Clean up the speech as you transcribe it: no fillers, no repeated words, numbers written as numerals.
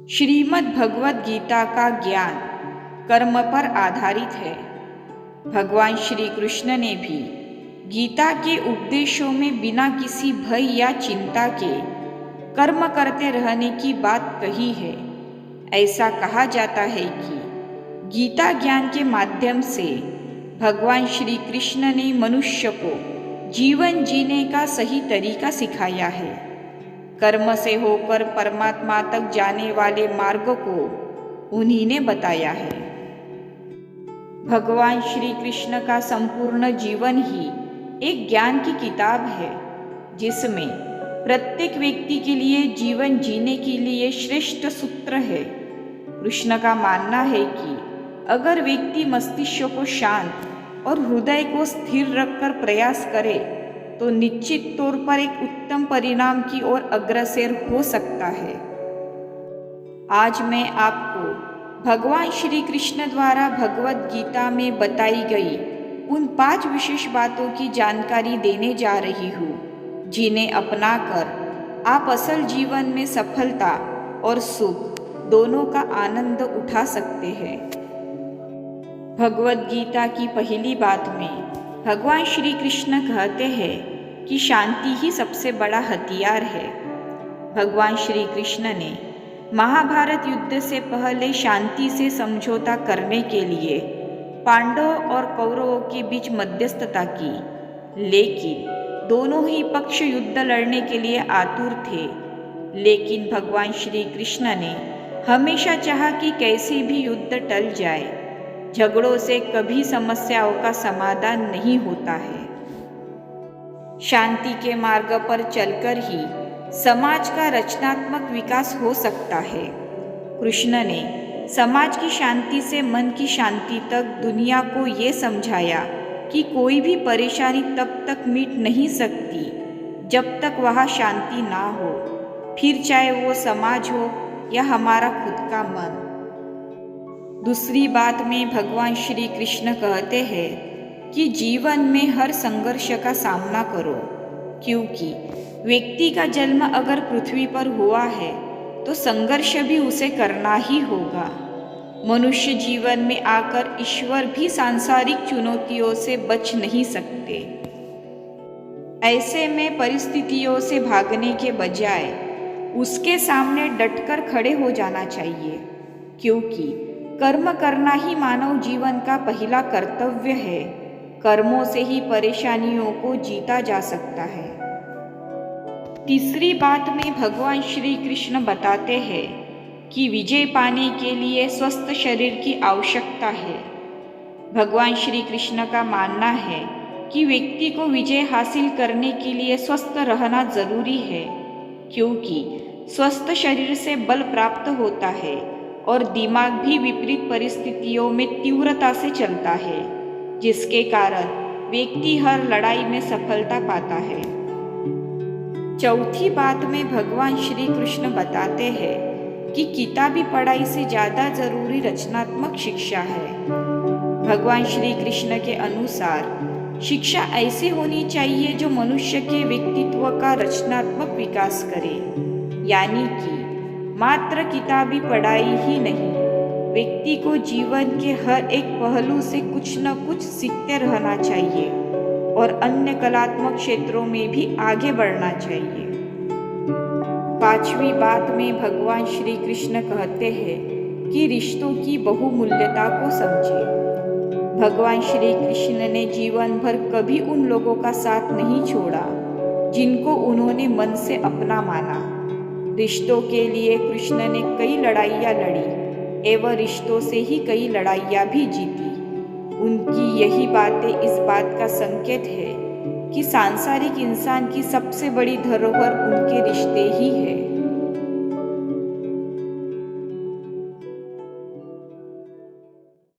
श्रीमद् भगवद गीता का ज्ञान कर्म पर आधारित है। भगवान श्री कृष्ण ने भी गीता के उपदेशों में बिना किसी भय या चिंता के कर्म करते रहने की बात कही है। ऐसा कहा जाता है कि गीता ज्ञान के माध्यम से भगवान श्री कृष्ण ने मनुष्य को जीवन जीने का सही तरीका सिखाया है। कर्म से होकर परमात्मा तक जाने वाले मार्ग को उन्हीं ने बताया है। भगवान श्री कृष्ण का संपूर्ण जीवन ही एक ज्ञान की किताब है, जिसमें प्रत्येक व्यक्ति के लिए जीवन जीने के लिए श्रेष्ठ सूत्र है। कृष्ण का मानना है कि अगर व्यक्ति मस्तिष्क को शांत और हृदय को स्थिर रखकर प्रयास करे तो निश्चित तौर पर एक उत्तम परिणाम की ओर अग्रसर हो सकता है। आज मैं आपको भगवान श्री कृष्ण द्वारा भगवद गीता में बताई गई उन 5 विशेष बातों की जानकारी देने जा रही हूँ, जिन्हें अपनाकर आप असल जीवन में सफलता और सुख दोनों का आनंद उठा सकते हैं। भगवद गीता की पहली बात में भगवान श्री कृष्ण कहते हैं कि शांति ही सबसे बड़ा हथियार है। भगवान श्री कृष्ण ने महाभारत युद्ध से पहले शांति से समझौता करने के लिए पांडवों और कौरवों के बीच मध्यस्थता की, लेकिन दोनों ही पक्ष युद्ध लड़ने के लिए आतुर थे। लेकिन भगवान श्री कृष्ण ने हमेशा चाहा कि कैसे भी युद्ध टल जाए। झगड़ों से कभी समस्याओं का समाधान नहीं होता है। शांति के मार्ग पर चलकर ही समाज का रचनात्मक विकास हो सकता है। कृष्ण ने समाज की शांति से मन की शांति तक दुनिया को ये समझाया कि कोई भी परेशानी तब तक मिट नहीं सकती जब तक वहाँ शांति ना हो, फिर चाहे वो समाज हो या हमारा खुद का मन। दूसरी बात में भगवान श्री कृष्ण कहते हैं कि जीवन में हर संघर्ष का सामना करो, क्योंकि व्यक्ति का जन्म अगर पृथ्वी पर हुआ है तो संघर्ष भी उसे करना ही होगा। मनुष्य जीवन में आकर ईश्वर भी सांसारिक चुनौतियों से बच नहीं सकते। ऐसे में परिस्थितियों से भागने के बजाय उसके सामने डटकर खड़े हो जाना चाहिए, क्योंकि कर्म करना ही मानव जीवन का पहला कर्तव्य है। कर्मों से ही परेशानियों को जीता जा सकता है। तीसरी बात में भगवान श्री कृष्ण बताते हैं कि विजय पाने के लिए स्वस्थ शरीर की आवश्यकता है। भगवान श्री कृष्ण का मानना है कि व्यक्ति को विजय हासिल करने के लिए स्वस्थ रहना जरूरी है, क्योंकि स्वस्थ शरीर से बल प्राप्त होता है और दिमाग भी विपरीत परिस्थितियों में तीव्रता से चलता है, जिसके कारण व्यक्ति हर लड़ाई में सफलता पाता है। चौथी बात में भगवान श्री कृष्ण बताते हैं कि किताबी पढ़ाई से ज़्यादा जरूरी रचनात्मक शिक्षा है। भगवान श्री कृष्ण के अनुसार शिक्षा ऐसी होनी चाहिए जो मनुष्य के व्यक्तित्व का रचनात्मक विकास करे, यानी कि मात्र किताबी पढ़ाई ही नहीं, व्यक्ति को जीवन के हर एक पहलू से कुछ न कुछ सीखते रहना चाहिए और अन्य कलात्मक क्षेत्रों में भी आगे बढ़ना चाहिए। पांचवी बात में भगवान श्री कृष्ण कहते हैं कि रिश्तों की बहुमूल्यता को समझें। भगवान श्री कृष्ण ने जीवन भर कभी उन लोगों का साथ नहीं छोड़ा जिनको उन्होंने मन से अपना माना। रिश्तों के लिए कृष्ण ने कई लड़ाइयाँ लड़ी एवं रिश्तों से ही कई लड़ाइयाँ भी जीती। उनकी यही बातें इस बात का संकेत है कि सांसारिक इंसान की सबसे बड़ी धरोहर उनके रिश्ते ही है।